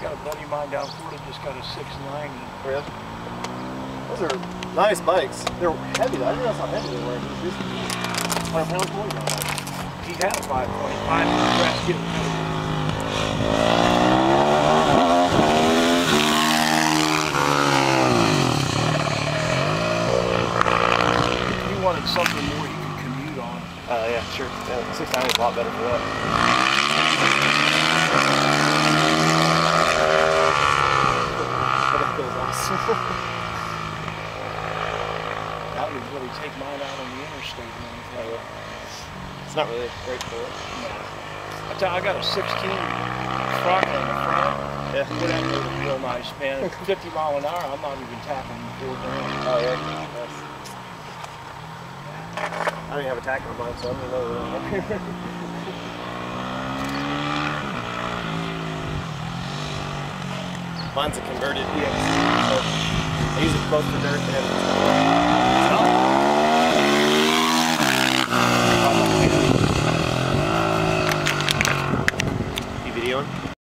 got a buddy of mine down Florida just got a 690. Really? Those are nice bikes. They're heavy though. I didn't realize how heavy they were. These 100 pounds more than that. He had a 525 and the rest get it. He wanted something more he could commute on. Yeah, sure. Yeah, 690 is a lot better for that. That feels awesome. That would really take mine out on the interstate and anything. It's not really great for it. I tell you, I got a 16 truck on the front. Yeah. It ain't really real nice, man. 50 mile an hour, I'm not even tapping $4 grand. Oh yeah. That's... I don't even have a tack on mine, so I don't know what Mine's a converted EX, so I use it both for dirt and